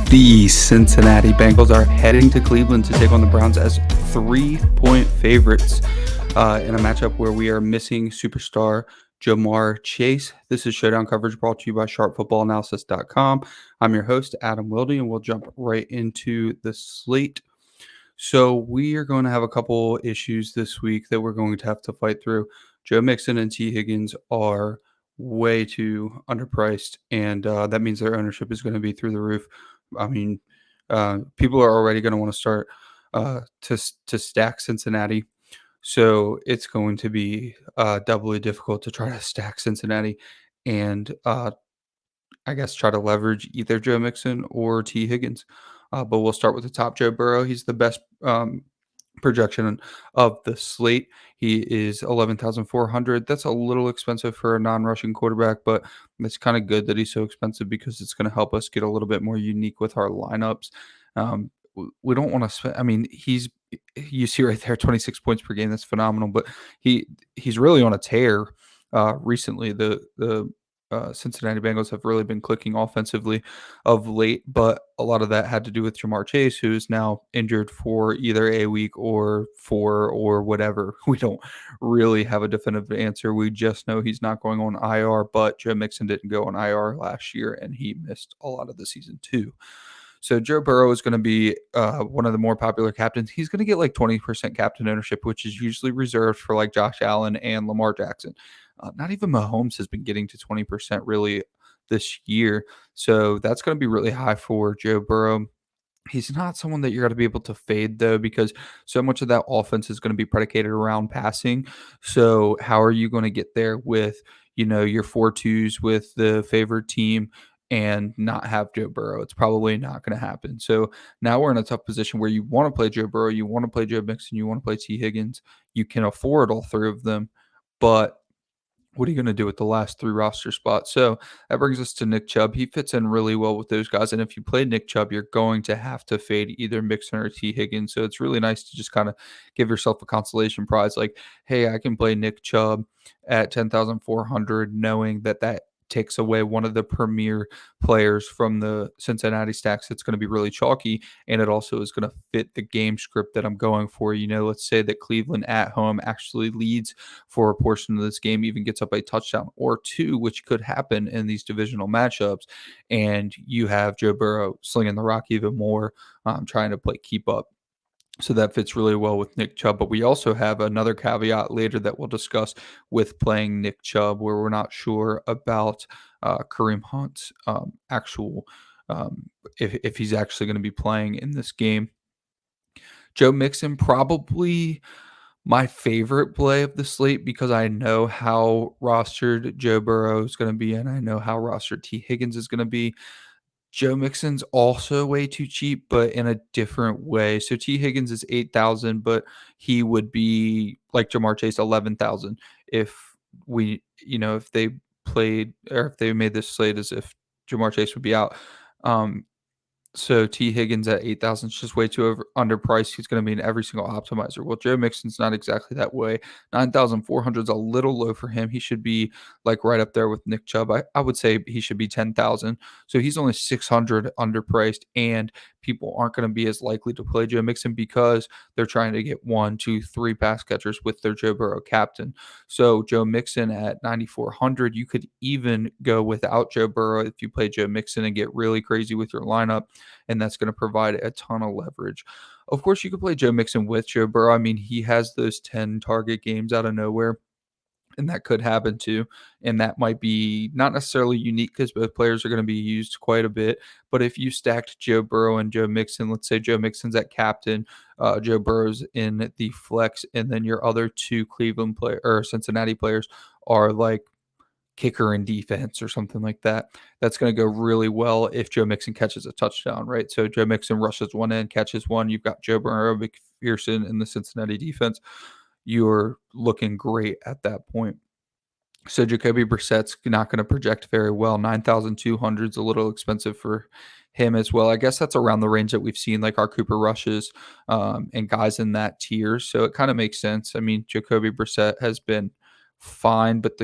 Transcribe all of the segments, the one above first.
The Cincinnati Bengals are heading to Cleveland to take on the Browns as 3-point favorites in a matchup where we are missing superstar Jamar Chase. This is Showdown coverage brought to you by sharpfootballanalysis.com. I'm your host, Adam Wilde, and we'll jump right into the slate. So we are going to have a couple issues this week that we're going to have to fight through. Joe Mixon and T. Higgins are way too underpriced, and that means their ownership is going to be through the roof. I mean, people are already going to want to start to stack Cincinnati, so it's going to be doubly difficult to try to stack Cincinnati and I guess try to leverage either Joe Mixon or T. Higgins. But we'll start with the top, Joe Burrow. He's the best projection of the slate. He is 11,400. That's a little expensive for a non-rushing quarterback, but it's kind of good that he's so expensive because it's going to help us get a little bit more unique with our lineups. We don't want to spend. I mean, you see right there, 26 points per game. That's phenomenal. But he's really on a tear recently. The Cincinnati Bengals have really been clicking offensively of late, but a lot of that had to do with Jamar Chase, who's now injured for either a week or 4 or whatever. We don't really have a definitive answer. We just know he's not going on IR, but Joe Mixon didn't go on IR last year, and he missed a lot of the season too. So Joe Burrow is going to be one of the more popular captains. He's going to get like 20% captain ownership, which is usually reserved for like Josh Allen and Lamar Jackson. Not even Mahomes has been getting to 20% really this year. So that's going to be really high for Joe Burrow. He's not someone that you're going to be able to fade, though, because so much of that offense is going to be predicated around passing. So how are you going to get there with, your 4-2s with the favored team and not have Joe Burrow? It's probably not going to happen. So now we're in a tough position where you want to play Joe Burrow, you want to play Joe Mixon, you want to play T. Higgins. You can afford all three of them, but what are you going to do with the last 3 roster spots? So that brings us to Nick Chubb. He fits in really well with those guys. And if you play Nick Chubb, you're going to have to fade either Mixon or T. Higgins. So it's really nice to just kind of give yourself a consolation prize like, hey, I can play Nick Chubb at 10,400, knowing that takes away one of the premier players from the Cincinnati stacks. It's going to be really chalky, and it also is going to fit the game script that I'm going for. Let's say that Cleveland at home actually leads for a portion of this game, even gets up a touchdown or 2, which could happen in these divisional matchups, and you have Joe Burrow slinging the rock even more, trying to keep up. So that fits really well with Nick Chubb. But we also have another caveat later that we'll discuss with playing Nick Chubb, where we're not sure about Kareem Hunt's actual, if he's actually going to be playing in this game. Joe Mixon, probably my favorite play of the slate because I know how rostered Joe Burrow is going to be, and I know how rostered T. Higgins is going to be. Joe Mixon's also way too cheap, but in a different way. So T. Higgins is 8,000, but he would be like Jamar Chase 11,000 if if they played or if they made this slate as if Jamar Chase would be out. So T. Higgins at 8,000 is just way too underpriced. He's going to be in every single optimizer. Well, Joe Mixon's not exactly that way. 9,400 is a little low for him. He should be like right up there with Nick Chubb. I would say he should be 10,000. So he's only 600 underpriced, and people aren't going to be as likely to play Joe Mixon because they're trying to get 1, 2, 3 pass catchers with their Joe Burrow captain. So Joe Mixon at 9,400, you could even go without Joe Burrow if you play Joe Mixon and get really crazy with your lineup, and that's going to provide a ton of leverage. Of course, you could play Joe Mixon with Joe Burrow. I mean, he has those 10 target games out of nowhere, and that could happen too. And that might be not necessarily unique because both players are going to be used quite a bit. But if you stacked Joe Burrow and Joe Mixon, let's say Joe Mixon's at captain, Joe Burrow's in the flex, and then your other 2 Cleveland player or Cincinnati players are like kicker and defense or something like that. That's going to go really well if Joe Mixon catches a touchdown, right? So Joe Mixon rushes one in, catches one. You've got Joe Burrow, McPherson in the Cincinnati defense. You're looking great at that point. So Jacoby Brissett's not going to project very well. 9,200 is a little expensive for him as well. I guess that's around the range that we've seen, like our Cooper Rushes and guys in that tier. So it kind of makes sense. I mean, Jacoby Brissett has been fine, but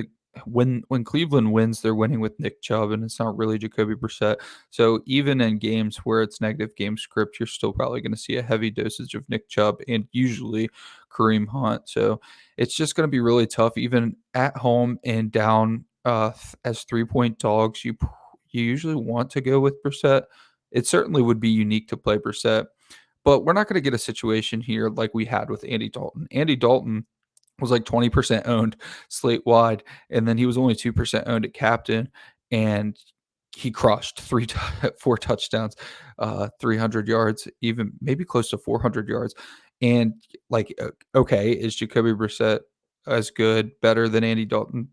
when Cleveland wins, they're winning with Nick Chubb, and it's not really Jacoby Brissett. So even in games where it's negative game script, you're still probably going to see a heavy dosage of Nick Chubb and usually Kareem Hunt. So it's just going to be really tough, even at home and down as 3-point dogs. You usually want to go with Brissett. It certainly would be unique to play Brissett, but we're not going to get a situation here like we had with Andy Dalton. Andy Dalton was like 20% owned slate wide, and then he was only 2% owned at captain, and he crushed 4 touchdowns, 300 yards, even maybe close to 400 yards. And like, okay, is Jacoby Brissett as good, better than Andy Dalton?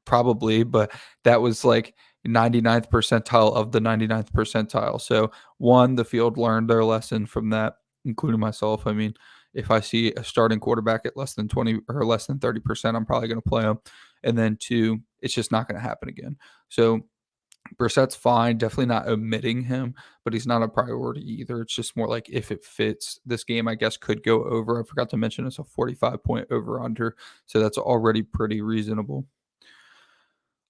Probably, but that was like 99th percentile of the 99th percentile. So one, the field learned their lesson from that, including myself. I mean, if I see a starting quarterback at less than 20 or less than 30%, I'm probably going to play him. And then two, it's just not going to happen again. So Brissett's fine, definitely not omitting him, but he's not a priority either. It's just more like if it fits. This game, I guess, could go over. I forgot to mention it's a 45-point over under, so that's already pretty reasonable.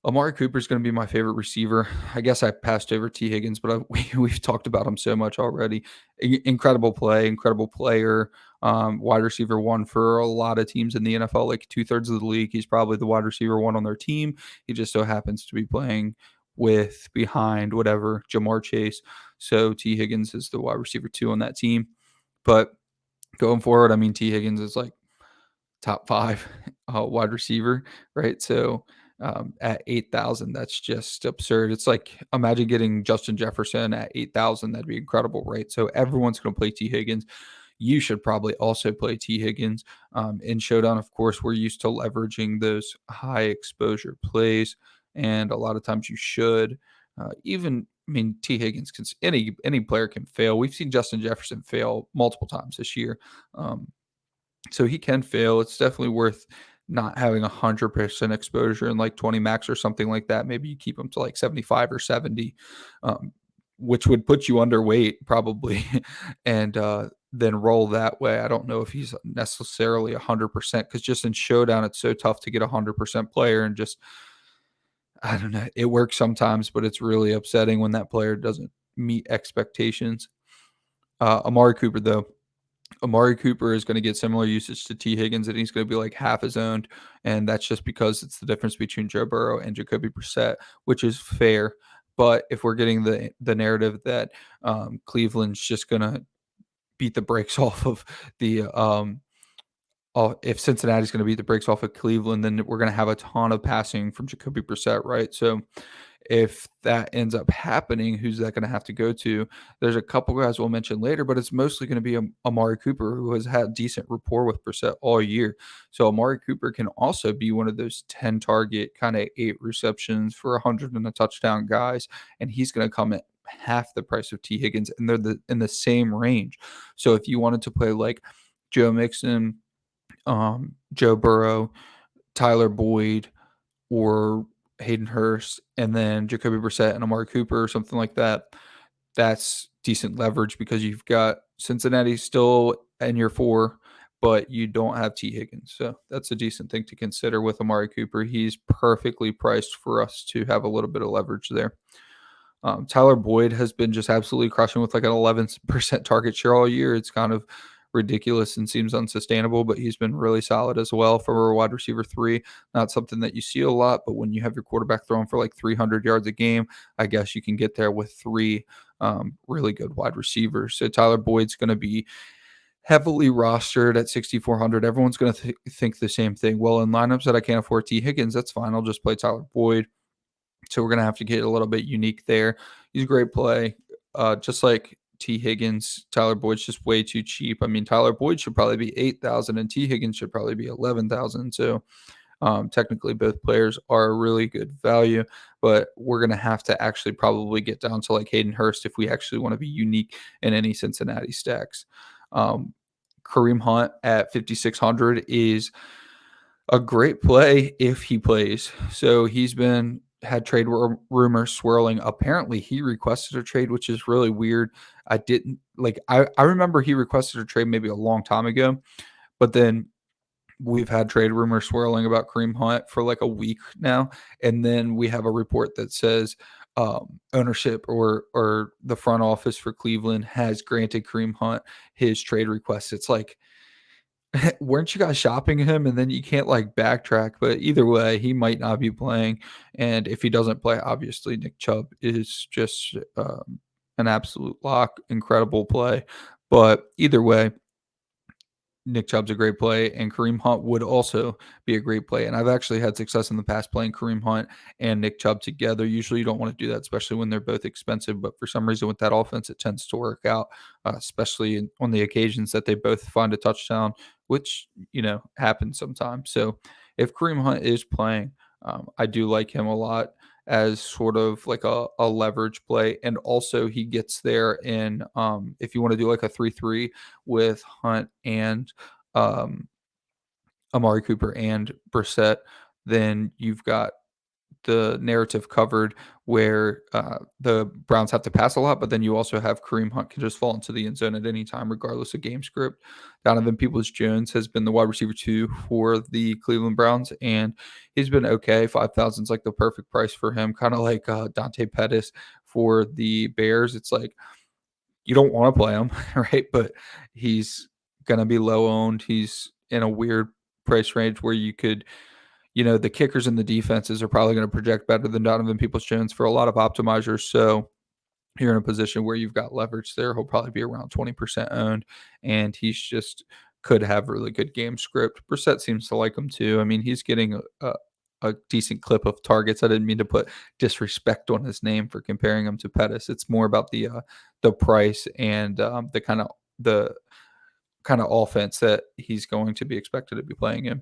Amari Cooper is going to be my favorite receiver. I guess I passed over T. Higgins, but we've talked about him so much already. Incredible play, incredible player, wide receiver one for a lot of teams in the NFL, like 2/3 of the league. He's probably the wide receiver one on their team. He just so happens to be playing behind whatever Jamar Chase. So T. Higgins is the wide receiver two on that team. But going forward, I mean, T. Higgins is like top 5 wide receiver, right? So at 8,000, that's just absurd. It's like imagine getting Justin Jefferson at 8,000. That'd be incredible, right? So everyone's going to play T. Higgins. You should probably also play T. Higgins. In Showdown, of course, we're used to leveraging those high exposure plays, and a lot of times you should. I mean, T. Higgins can any player can fail. We've seen Justin Jefferson fail multiple times this year. So he can fail. It's definitely worth not having 100% exposure in like 20 max or something like that. Maybe you keep him to like 75 or 70, which would put you underweight probably, and then roll that way. I don't know if he's necessarily 100% because just in Showdown, it's so tough to get a 100% player, and just, I don't know. It works sometimes, but it's really upsetting when that player doesn't meet expectations. Amari Cooper, though. Amari Cooper is going to get similar usage to T. Higgins, and he's going to be like half his owned. And that's just because it's the difference between Joe Burrow and Jacoby Brissett, which is fair. But if we're getting the narrative that Cleveland's just going to beat the brakes off of the if Cincinnati's going to beat the brakes off of Cleveland, then we're going to have a ton of passing from Jacoby Brissett, right? So if that ends up happening, who's that going to have to go to? There's a couple guys we'll mention later, but it's mostly going to be Amari Cooper, who has had decent rapport with Brissett all year. So Amari Cooper can also be one of those 10 target, kind of 8 receptions for 100 and a touchdown guys, and he's going to come at half the price of T. Higgins, and they're in the same range. So if you wanted to play like Joe Mixon, Joe Burrow, Tyler Boyd, or Hayden Hurst, and then Jacoby Brissett and Amari Cooper or something like that, that's decent leverage because you've got Cincinnati still in your 4, but you don't have T. Higgins. So that's a decent thing to consider with Amari Cooper. He's perfectly priced for us to have a little bit of leverage there. Tyler Boyd has been just absolutely crushing with like an 11% target share all year. It's kind of ridiculous and seems unsustainable, but he's been really solid as well for a wide receiver 3. Not something that you see a lot, but when you have your quarterback throwing for like 300 yards a game, I guess you can get there with 3 really good wide receivers. So Tyler Boyd's going to be heavily rostered at 6,400. Everyone's going to think the same thing. Well, in lineups that I can't afford T. Higgins, that's fine. I'll just play Tyler Boyd. So we're going to have to get a little bit unique there. He's a great play. Just like T. Higgins, Tyler Boyd's just way too cheap. I mean, Tyler Boyd should probably be 8,000 and T. Higgins should probably be 11,000. So technically both players are a really good value, but we're going to have to actually probably get down to like Hayden Hurst if we actually want to be unique in any Cincinnati stacks. Kareem Hunt at 5,600 is a great play if he plays. So he's had trade rumors swirling. Apparently he requested a trade, which is really weird. I remember he requested a trade maybe a long time ago, but then we've had trade rumors swirling about Kareem Hunt for like a week now, and then we have a report that says ownership or the front office for Cleveland has granted Kareem Hunt his trade request. It's like, weren't you guys shopping him? And then you can't like backtrack. But either way, he might not be playing. And if he doesn't play, obviously Nick Chubb is just an absolute lock, incredible play. But either way, Nick Chubb's a great play, and Kareem Hunt would also be a great play. And I've actually had success in the past playing Kareem Hunt and Nick Chubb together. Usually, you don't want to do that, especially when they're both expensive. But for some reason, with that offense, it tends to work out, especially on the occasions that they both find a touchdown, which happens sometimes. So if Kareem Hunt is playing, I do like him a lot as sort of like a leverage play. And also he gets there in if you want to do like a 3-3 with Hunt and um, Amari Cooper and Brissett, then you've got the narrative covered where the Browns have to pass a lot, but then you also have Kareem Hunt can just fall into the end zone at any time, regardless of game script. Donovan Peoples-Jones has been the wide receiver 2 for the Cleveland Browns, and he's been okay. 5,000 is like the perfect price for him, kind of like Dante Pettis for the Bears. It's like you don't want to play him, right? But he's going to be low owned. He's in a weird price range where you could the kickers and the defenses are probably going to project better than Donovan Peoples-Jones for a lot of optimizers. So you're in a position where you've got leverage there. He'll probably be around 20% owned, and he's just could have really good game script. Brissett seems to like him too. I mean, he's getting a decent clip of targets. I didn't mean to put disrespect on his name for comparing him to Pettis. It's more about the price and the kind of offense that he's going to be expected to be playing in.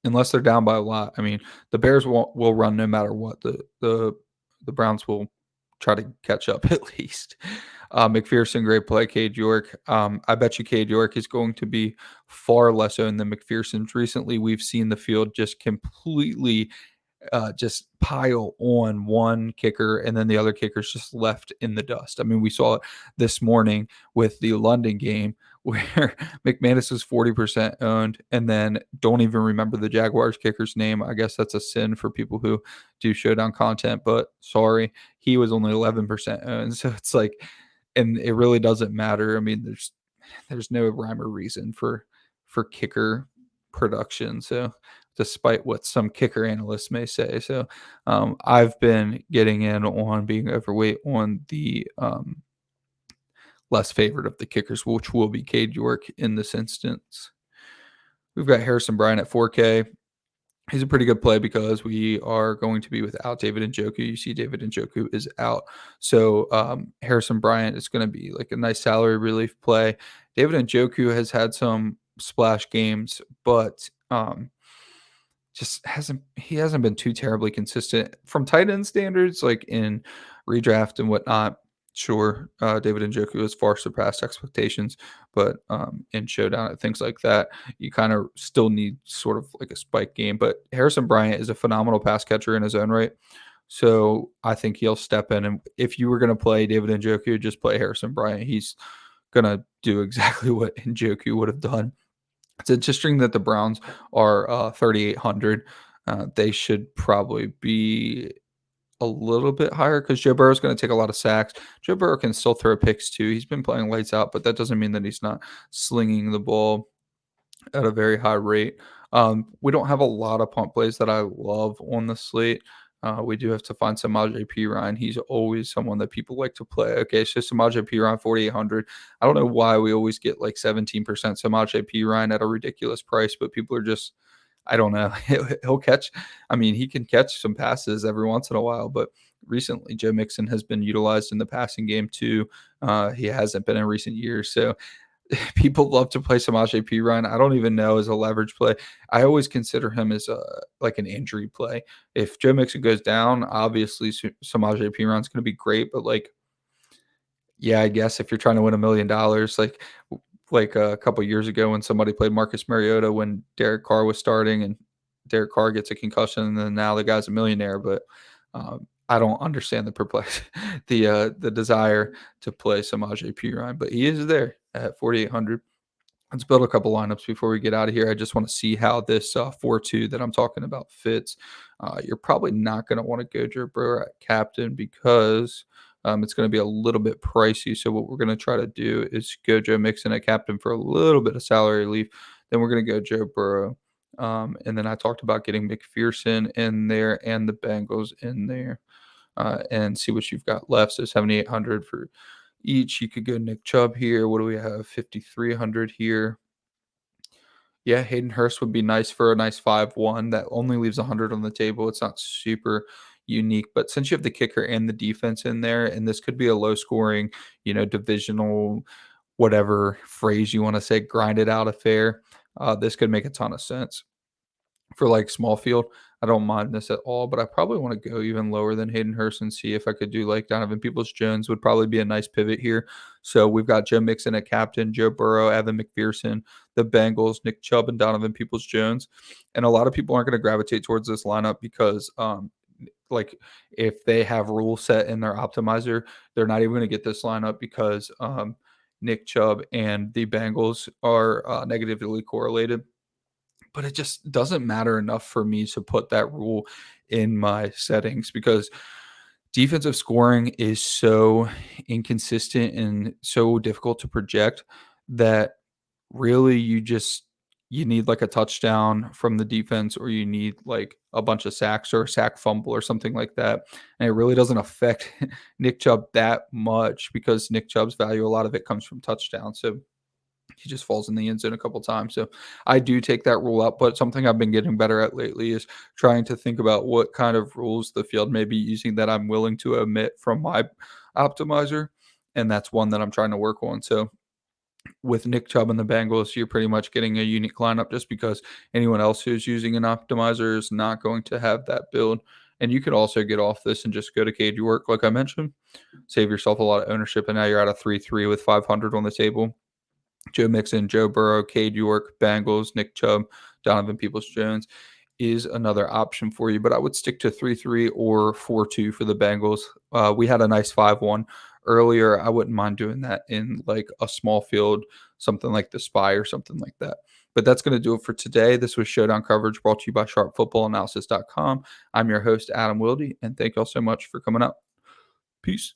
Unless they're down by a lot. I mean, the Bears will run no matter what. The Browns will try to catch up at least. McPherson, great play. Cade York. I bet you Cade York is going to be far less owned than McPherson. Recently, we've seen the field just completely just pile on one kicker, and then the other kickers just left in the dust. I mean, we saw it this morning with the London game where McManus was 40% owned, and then don't even remember the Jaguars kicker's name. I guess that's a sin for people who do showdown content, but sorry, he was only 11% owned. So it's like, and it really doesn't matter. I mean, there's no rhyme or reason for kicker production. So despite what some kicker analysts may say. So I've been getting in on being overweight on the less favorite of the kickers, which will be Cade York in this instance. We've got Harrison Bryant at 4K. He's a pretty good play because we are going to be without David Njoku. You see David Njoku is out. So Harrison Bryant is going to be like a nice salary relief play. David Njoku has had some splash games, but just hasn't been too terribly consistent from tight end standards, like in redraft and whatnot. Sure, David Njoku has far surpassed expectations, but in showdown and things like that, you kind of still need sort of like a spike game. But Harrison Bryant is a phenomenal pass catcher in his own right, so I think he'll step in. And if you were going to play David Njoku, just play Harrison Bryant. He's going to do exactly what Njoku would have done. It's interesting that the Browns are 3,800. They should probably be a little bit higher because Joe Burrow is going to take a lot of sacks. Joe Burrow can still throw picks too. He's been playing lights out, but that doesn't mean that he's not slinging the ball at a very high rate. We don't have a lot of punt plays that I love on the slate. We do have to find Samaje Perine. He's always someone that people like to play. Okay, so Samaje Perine, 4,800. I don't know why we always get like 17% Samaje Perine at a ridiculous price, but people are just, I don't know. He'll catch. I mean, he can catch some passes every once in a while, but recently Joe Mixon has been utilized in the passing game too. He hasn't been in recent years. So people love to play Samaje Perine. I don't even know as a leverage play. I always consider him as like an injury play. If Joe Mixon goes down, obviously Samaje Perine is going to be great. But like, yeah, I guess if you're trying to win $1 million, like a couple years ago when somebody played Marcus Mariota when Derek Carr was starting, and Derek Carr gets a concussion, and then now the guy's a millionaire. But I don't understand the desire to play Samaje Perine, but he is there at 4,800. Let's build a couple lineups before we get out of here. I just want to see how this 4-2 that I'm talking about fits. You're probably not going to want to go Joe Burrow at captain because it's going to be a little bit pricey. So what we're going to try to do is go Joe Mixon at captain for a little bit of salary relief. Then we're going to go Joe Burrow. And then I talked about getting McPherson in there and the Bengals in there, and see what you've got left. So 7,800 for each. You could go Nick Chubb here. What do we have? 5,300 here. Yeah, Hayden Hurst would be nice for a nice 5-1. That only leaves 100 on the table. It's not super unique, but since you have the kicker and the defense in there, and this could be a low scoring, divisional, whatever phrase you want to say, grind it out affair, this could make a ton of sense for like small field. I don't mind this at all, but I probably want to go even lower than Hayden Hurst and see if I could do like Donovan Peoples Jones would probably be a nice pivot here. So we've got Joe Mixon at captain, Joe Burrow, Evan McPherson, the Bengals, Nick Chubb, and Donovan Peoples Jones. And a lot of people aren't going to gravitate towards this lineup because like if they have rule set in their optimizer, they're not even going to get this lineup because Nick Chubb and the Bengals are negatively correlated, but it just doesn't matter enough for me to put that rule in my settings because defensive scoring is so inconsistent and so difficult to project that really you need like a touchdown from the defense, or you need like a bunch of sacks or a sack fumble or something like that. And it really doesn't affect Nick Chubb that much because Nick Chubb's value, a lot of it comes from touchdowns. So he just falls in the end zone a couple times. So I do take that rule out, but something I've been getting better at lately is trying to think about what kind of rules the field may be using that I'm willing to omit from my optimizer. And that's one that I'm trying to work on. So with Nick Chubb and the Bengals, you're pretty much getting a unique lineup just because anyone else who's using an optimizer is not going to have that build. And you could also get off this and just go to cage work, like I mentioned, save yourself a lot of ownership. And now you're at a 3-3 with 500 on the table. Joe Mixon, Joe Burrow, Cade York, Bengals, Nick Chubb, Donovan Peoples-Jones is another option for you. But I would stick to 3-3 or 4-2 for the Bengals. We had a nice 5-1 earlier. I wouldn't mind doing that in like a small field, something like the Spy or something like that. But that's going to do it for today. This was Showdown Coverage brought to you by SharpFootballAnalysis.com. I'm your host, Adam Wilde, and thank y'all so much for coming out. Peace.